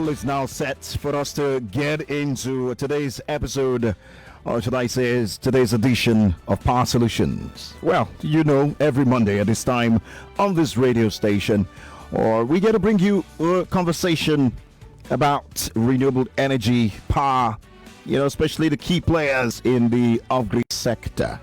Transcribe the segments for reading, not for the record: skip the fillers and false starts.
table is now set for us to get into today's episode, or should I say, is today's edition of Power Solutions. Well, you know, every Monday at this time on this radio station, or we get to bring you a conversation about renewable energy, power, especially the key players in the off-grid sector.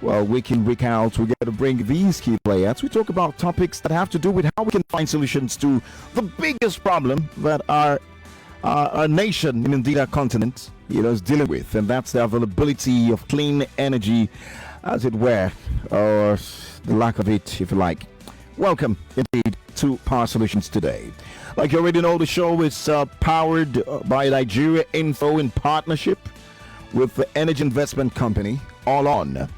Well, week in, week out, we get to bring these key players. We talk about topics that have to do with how we can find solutions to the biggest problem that our nation, and indeed our continent, is dealing with, and that's the availability of clean energy, as it were, or the lack of it, if you like. Welcome, indeed, to Power Solutions today. Like you already know, the show is powered by Nigeria Info in partnership with the energy investment company, All On.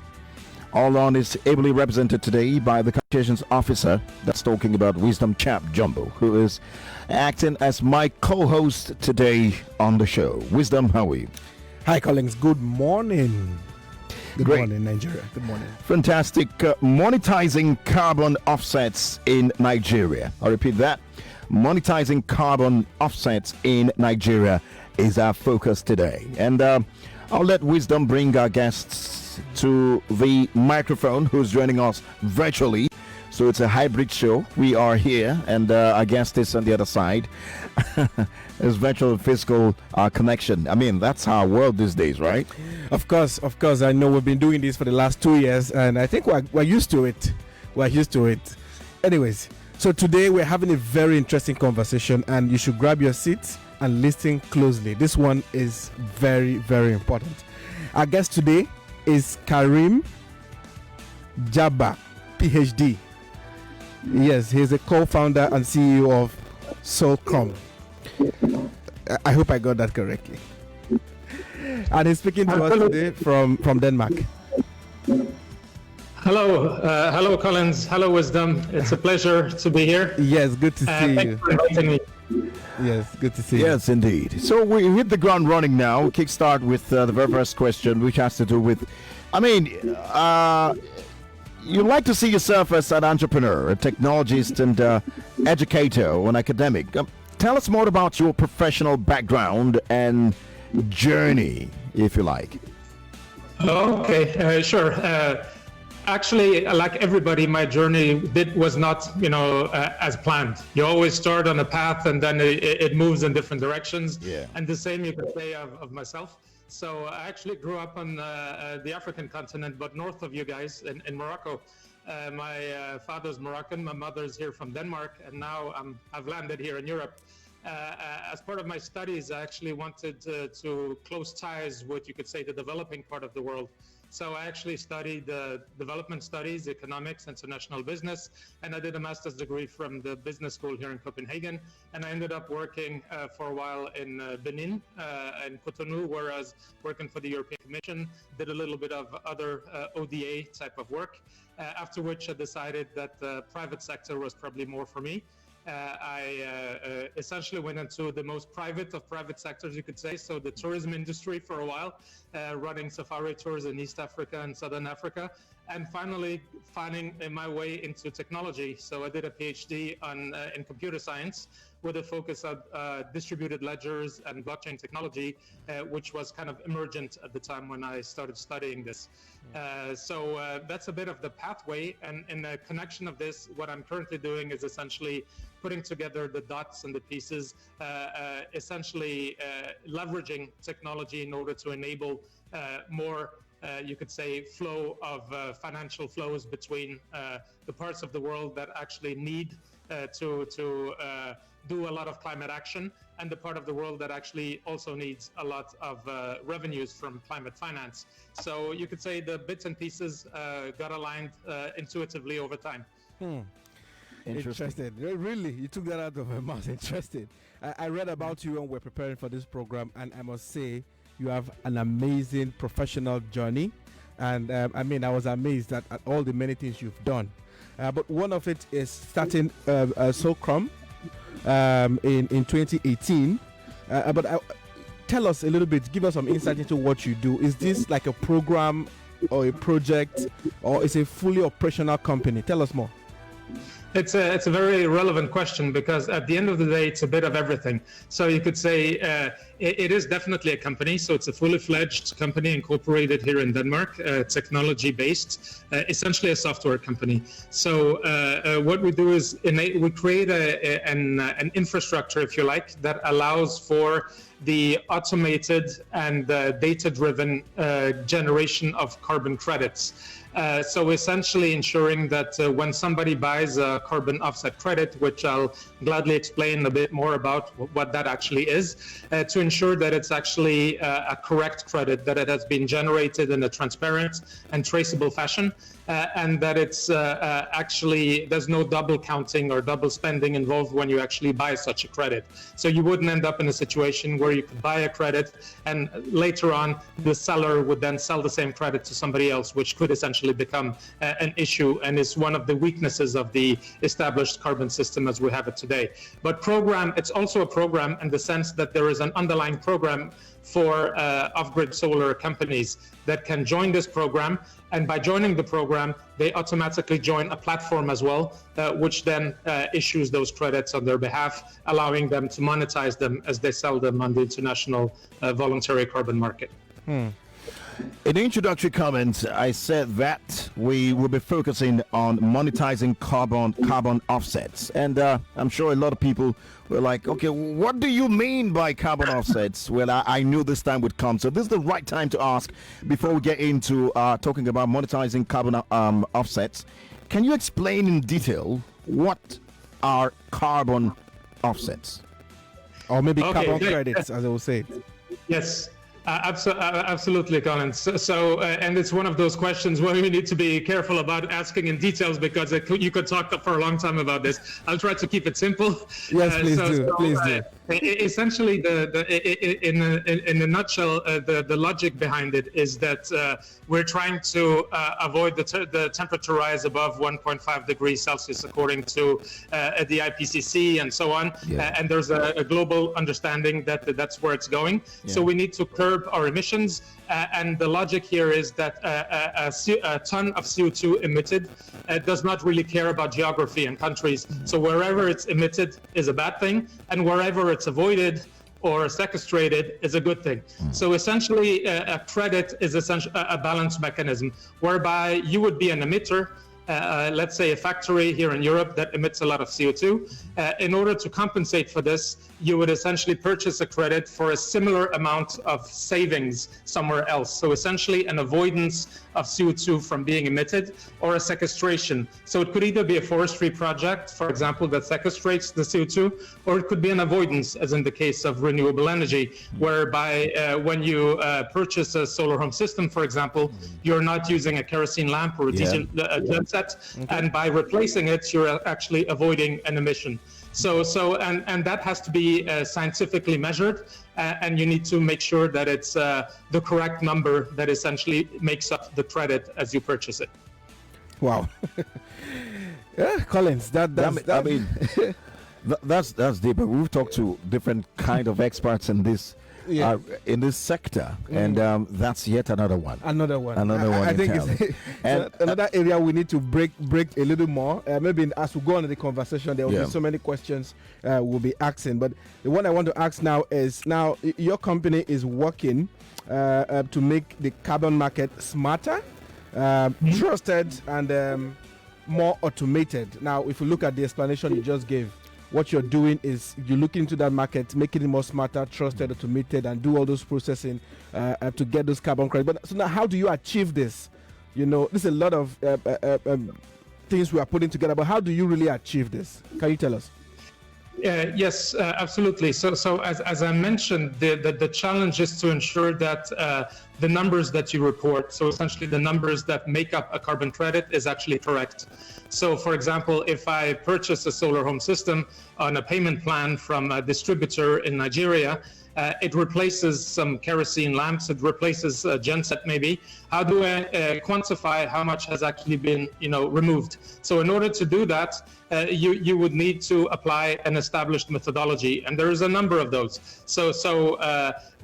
All On is ably represented today by the communications officer that's talking about Wisdom Chapp-Jumbo, who is acting as my co-host today on the show. Wisdom, how are you? Hi, Collins. Good morning. Good morning, Nigeria. Good morning. Fantastic. Monetizing carbon offsets in Nigeria. I repeat that. Monetizing carbon offsets in Nigeria is our focus today. And I'll let Wisdom bring our guests to the microphone, who's joining us virtually. So it's a hybrid show. We are here, and our guest is on the other side. It's virtual physical connection. I mean, that's our world these days, right? Of course. I know we've been doing this for the last 2 years, and I think we're used to it. Anyways, so today we're having a very interesting conversation, and you should grab your seats and listen closely. This one is very, very important. Our guest today is Karim Jabbar, PhD. Yes, he's a co-founder and CEO of Solstroem. I hope I got that correctly. And he's speaking to us today from Denmark. Hello, Collins. Hello, Wisdom. It's a pleasure to be here. Yes, good to see you. Thanks for inviting me. Yes, good to see you. Yes, indeed. So we hit the ground running now. Kickstart with the very first question, which has to do with, you like to see yourself as an entrepreneur, a technologist, and educator or an academic. Tell us more about your professional background and journey, if you like. Okay, sure. Actually, like everybody, my journey was not, as planned. You always start on a path, and then it moves in different directions. Yeah. And the same you could say of myself. So I actually grew up on the African continent, but north of you guys in Morocco. My father's Moroccan, my mother's here from Denmark, and now I've landed here in Europe. As part of my studies, I actually wanted to close ties with, you could say, the developing part of the world. So I actually studied development studies, economics, international business, and I did a master's degree from the business school here in Copenhagen. And I ended up working for a while in Benin and Cotonou, where I was working for the European Commission, did a little bit of other ODA type of work, after which I decided that the private sector was probably more for me. I essentially went into the most private of private sectors, you could say, so the tourism industry for a while, running safari tours in East Africa and Southern Africa, and finally finding my way into technology. So I did a PhD in computer science with a focus on distributed ledgers and blockchain technology, which was kind of emergent at the time when I started studying this. So that's a bit of the pathway, and in the connection of this, what I'm currently doing is essentially putting together the dots and the pieces, essentially leveraging technology in order to enable more you could say flow of financial flows between the parts of the world that actually need to do a lot of climate action, and the part of the world that actually also needs a lot of revenues from climate finance. So you could say the bits and pieces got aligned intuitively over time. Interested. Really, you took that out of my mouth. Interested. I read about you when we're preparing for this program, and I must say you have an amazing professional journey. And I was amazed at all the many things you've done. But one of it is starting Solstroem in 2018. But tell us a little bit, give us some insight into what you do. Is this like a program or a project, or is it a fully operational company? Tell us more. It's a very relevant question because at the end of the day, it's a bit of everything. So you could say it is definitely a company. So it's a fully fledged company incorporated here in Denmark, technology based, essentially a software company. So what we do is we create an infrastructure, if you like, that allows for the automated and data-driven generation of carbon credits. So essentially ensuring that when somebody buys a carbon offset credit, which I'll gladly explain a bit more about what that actually is, to ensure that it's actually a correct credit, that it has been generated in a transparent and traceable fashion, and that it's actually, there's no double counting or double spending involved when you actually buy such a credit. So you wouldn't end up in a situation where you could buy a credit and later on the seller would then sell the same credit to somebody else, which could essentially become an issue and is one of the weaknesses of the established carbon system as we have it today. But it's also a program in the sense that there is an underlying program for off-grid solar companies that can join this program. And by joining the program, they automatically join a platform as well, which then issues those credits on their behalf, allowing them to monetize them as they sell them on the international voluntary carbon market. In the introductory comments, I said that we will be focusing on monetizing carbon offsets. And I'm sure a lot of people were like, okay, what do you mean by carbon offsets? Well, I knew this time would come. So this is the right time to ask before we get into talking about monetizing carbon offsets. Can you explain in detail what are carbon offsets? Or maybe carbon credits, as I will say. Yes. Absolutely, Collins. So, and it's one of those questions where we need to be careful about asking in details because you could talk for a long time about this. I'll try to keep it simple. Yes, please do. Please do. Essentially, in a nutshell, the logic behind it is that we're trying to avoid the temperature rise above 1.5 degrees Celsius, according to the IPCC and so on. Yeah. And there's a global understanding that that's where it's going. Yeah. So we need to curb our emissions. And the logic here is that a ton of CO2 emitted does not really care about geography and countries. So wherever it's emitted is a bad thing, and wherever it's avoided or sequestrated is a good thing. So essentially, a credit is essentially a balance mechanism whereby you would be an emitter. Let's say a factory here in Europe that emits a lot of CO2. In order to compensate for this, you would essentially purchase a credit for a similar amount of savings somewhere else. So essentially an avoidance of CO2 from being emitted or a sequestration. So it could either be a forestry project, for example, that sequestrates the CO2, or it could be an avoidance, as in the case of renewable energy, whereby when you purchase a solar home system, for example, you're not using a kerosene lamp or a diesel genset, and by replacing it, you're actually avoiding an emission. And that has to be scientifically measured, and you need to make sure that it's the correct number that essentially makes up the credit as you purchase it. Wow. Yeah, Collins, that's deep. We've talked to different kind of experts in this sector, and that's yet another one. I think it's another area we need to break a little more. Maybe as we go on in the conversation, there will be so many questions we'll be asking. But the one I want to ask now is: your company is working to make the carbon market smarter, trusted, and more automated. Now, if you look at the explanation you just gave, what you're doing is you look into that market, making it more smarter, trusted, automated, and do all those processing to get those carbon credits. But so now, how do you achieve this? There's a lot of things we are putting together, but how do you really achieve this? Can you tell us? Yes, absolutely. So as I mentioned, the challenge is to ensure that the numbers that you report, so essentially the numbers that make up a carbon credit, is actually correct. So for example, if I purchase a solar home system on a payment plan from a distributor in Nigeria, it replaces some kerosene lamps, it replaces a genset maybe. How do I quantify how much has actually been, removed? So in order to do that, you would need to apply an established methodology, and there is a number of those.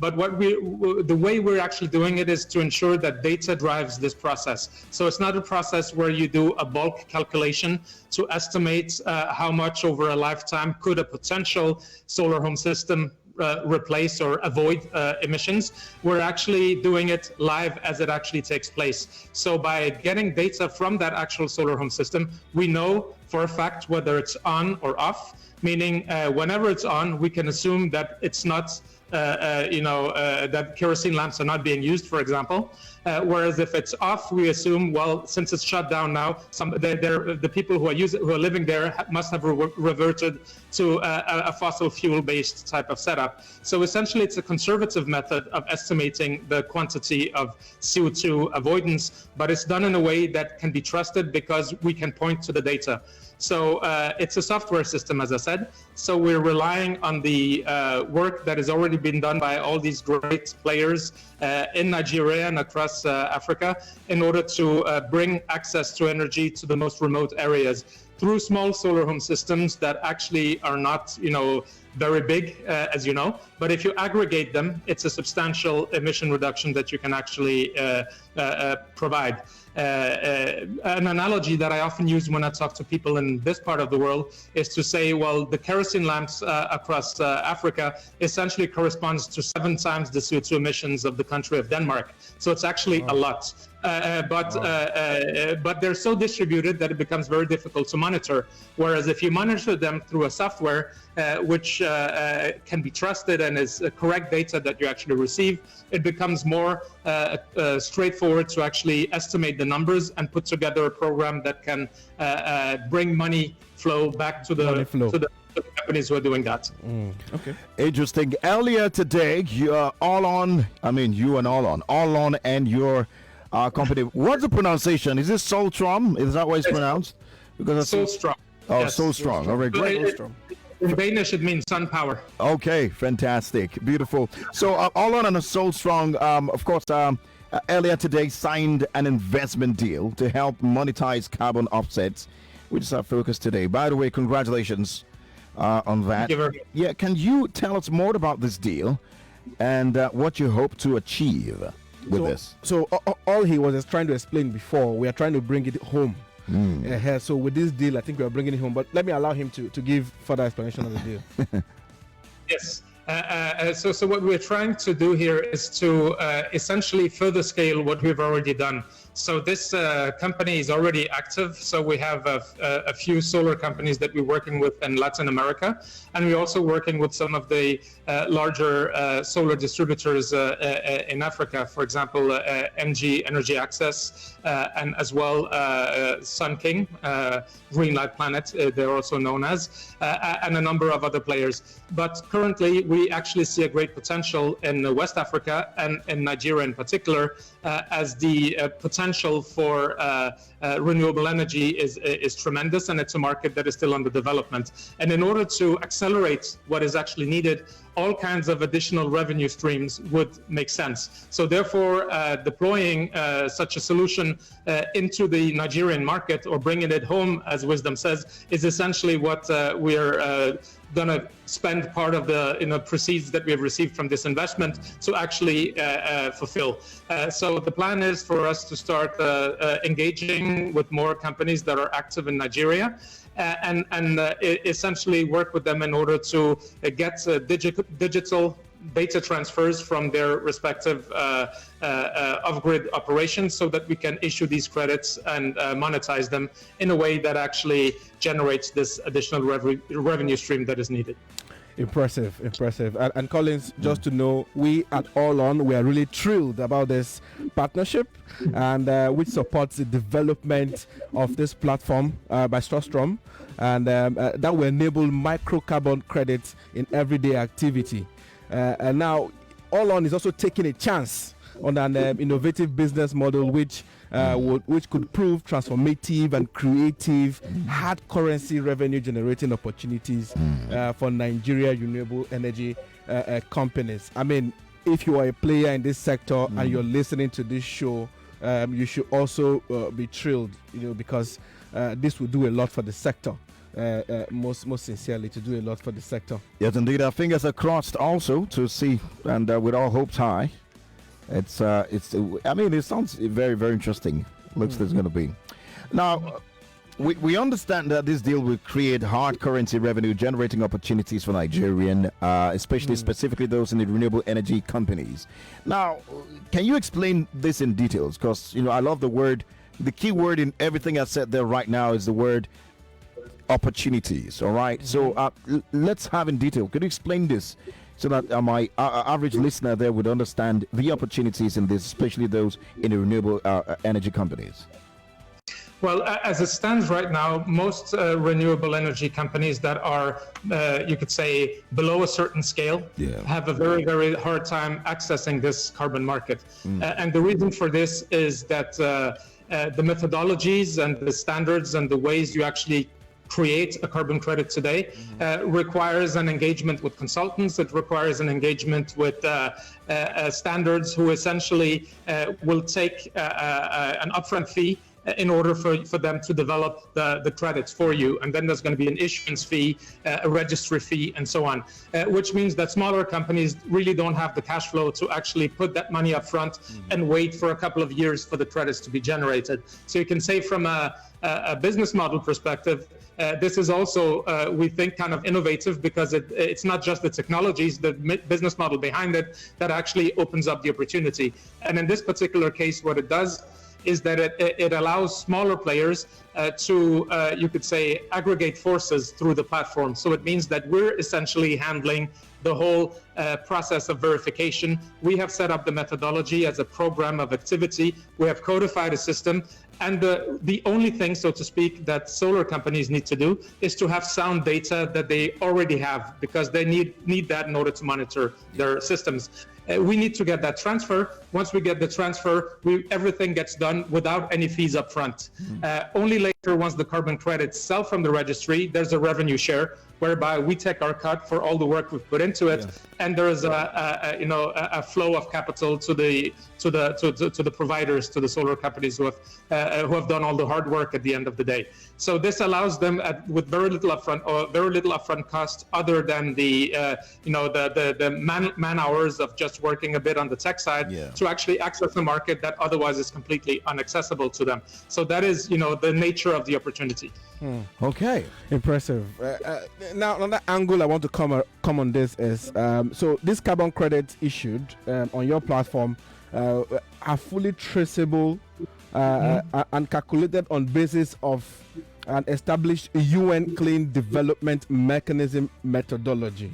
But the way we're actually doing it is to ensure that data drives this process. So it's not a process where you do a bulk calculation to estimate how much over a lifetime could a potential solar home system replace or avoid emissions. We're actually doing it live as it actually takes place. So by getting data from that actual solar home system, we know for a fact whether it's on or off, meaning whenever it's on, we can assume that it's not that kerosene lamps are not being used, for example. Whereas if it's off, we assume, well, since it's shut down now, the people who are living there must have reverted to a fossil fuel-based type of setup. So essentially, it's a conservative method of estimating the quantity of CO2 avoidance, but it's done in a way that can be trusted because we can point to the data. So it's a software system, as I said. So we're relying on the work that has already been done by all these great players in Nigeria and across Africa in order to bring access to energy to the most remote areas through small solar home systems that actually are not, very big, as you know. But if you aggregate them, it's a substantial emission reduction that you can actually provide. An analogy that I often use when I talk to people in this part of the world is to say, well, the kerosene lamps across Africa essentially corresponds to 7 times the CO2 emissions of the country of Denmark. So it's actually a lot. But they're so distributed that it becomes very difficult to monitor. Whereas if you monitor them through a software which can be trusted and is correct data that you actually receive, it becomes more straightforward to actually estimate the numbers and put together a program that can bring money flow back to the companies who are doing that. Okay. Interesting. Earlier today, you are all on and your company. What's the pronunciation? Is it Solstroem? Is that what it's pronounced? Because Solstroem. Oh, yes. Solstroem. All right, great. In Danish, it means sun power. Okay, fantastic, beautiful. So, all on a Solstroem, of course, earlier today signed an investment deal to help monetize carbon offsets, which is our focus today. By the way, congratulations on that. Thank you very much. Yeah, can you tell us more about this deal and what you hope to achieve with this? So, all he was just trying to explain before, we are trying to bring it home. So with this deal, I think we are bringing it home. But let me allow him to give further explanation of the deal. Yes. So what we're trying to do here is to essentially further scale what we've already done. So this company is already active. So we have a few solar companies that we're working with in Latin America. And we're also working with some of the larger solar distributors in Africa. For example, MG Energy Access and as well Sun King, Greenlight Planet, they're also known as, and a number of other players. But currently, we actually see a great potential in West Africa and in Nigeria in particular, as the potential for renewable energy is tremendous, and it's a market that is still under development. And in order to accelerate what is actually needed, all kinds of additional revenue streams would make sense. So therefore, deploying such a solution into the Nigerian market or bringing it home, as Wisdom says, is essentially what we're going to spend part of the proceeds that we have received from this investment to actually fulfill. So the plan is for us to start engaging with more companies that are active in Nigeria and essentially work with them in order to get digital data transfers from their respective off-grid operations so that we can issue these credits and monetize them in a way that actually generates this additional revenue stream that is needed. Impressive. And Collins, just to know, we at All On, we are really thrilled about this partnership and which supports the development of this platform by Solstroem, and that will enable micro carbon credits in everyday activity. And now, All On is also taking a chance on an innovative business model which could prove transformative and creative, hard currency revenue generating opportunities for Nigeria renewable energy companies. I mean, if you are a player in this sector and you're listening to this show, you should also be thrilled, because this will do a lot for the sector. Most sincerely, to do a lot for the sector. Yes, indeed. Our fingers are crossed also to see, and with all hopes high. It sounds very, very interesting. Looks there's going to be. Now, we understand that this deal will create hard currency revenue generating opportunities for Nigerian, especially specifically those in the renewable energy companies. Now, can you explain this in details? Because, I love the key word in everything I said there right now is the word opportunities. All right. So let's have in detail. Could you explain this so that my average listener there would understand the opportunities in this, especially those in the renewable energy companies? Well, as it stands right now, most renewable energy companies that are, you could say, below a certain scale have a very, very hard time accessing this carbon market. And the reason for this is that the methodologies and the standards and the ways you actually create a carbon credit today requires an engagement with consultants. It requires an engagement with standards who essentially will take an upfront fee in order for them to develop the credits for you. And then there's going to be an issuance fee, a registry fee, and so on, which means that smaller companies really don't have the cash flow to actually put that money up front and wait for a couple of years for the credits to be generated. So you can say from a business model perspective, this is also, we think, kind of innovative because it's not just the technologies, the business model behind it that actually opens up the opportunity. And in this particular case, what it does is that it allows smaller players to, you could say, aggregate forces through the platform. So it means that we're essentially handling the whole process of verification. We have set up the methodology as a program of activity. We have codified a system. And the only thing, so to speak, that solar companies need to do is to have sound data that they already have, because they need that in order to monitor their systems. We need to get that transfer. Once we get the transfer, everything gets done without any fees up front. Only later, once the carbon credits sell from the registry, there's a revenue share whereby we take our cut for all the work we've put into it, and there is a flow of capital to the providers, to the solar companies who have done all the hard work at the end of the day. So this allows them with very little upfront cost, other than the man hours of just working a bit on the tech side, to actually access a market that otherwise is completely inaccessible to them. So that is, the nature of the opportunity. Okay, impressive. Now, another angle I want to come on this is, so these carbon credits issued on your platform are fully traceable and calculated on basis of an established UN Clean Development Mechanism methodology.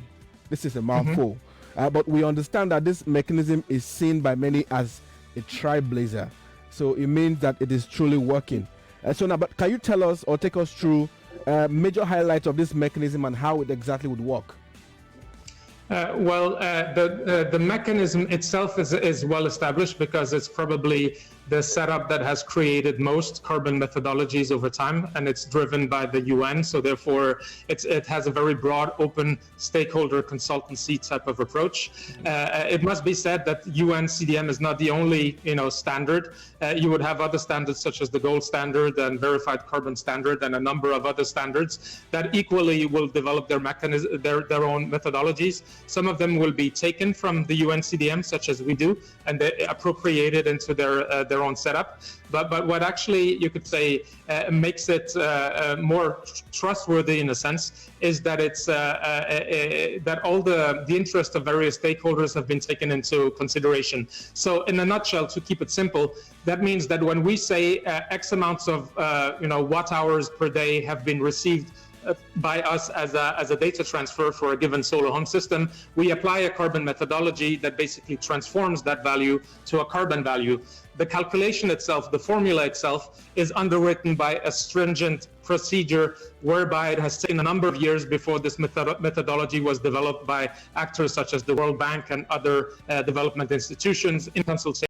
This is a mouthful, but we understand that this mechanism is seen by many as a trailblazer. So it means that it is truly working. So now, but can you tell us or take us through major highlights of this mechanism and how it exactly would work? The mechanism itself is well established because it's probably the setup that has created most carbon methodologies over time, and it's driven by the UN. So therefore, it has a very broad, open stakeholder consultancy type of approach. It must be said that UN CDM is not the only standard. You would have other standards such as the gold standard and verified carbon standard and a number of other standards that equally will develop their own methodologies. Some of them will be taken from the UN CDM, such as we do, and they appropriated into their own setup. But what actually you could say makes it more trustworthy in a sense is that it's that all the interest of various stakeholders have been taken into consideration. So in a nutshell, to keep it simple, that means that when we say X amounts of watt hours per day have been received by us as a data transfer for a given solar home system, we apply a carbon methodology that basically transforms that value to a carbon value. The calculation itself, the formula itself, is underwritten by a stringent procedure whereby it has taken a number of years before this methodology was developed by actors such as the World Bank and other development institutions in consultation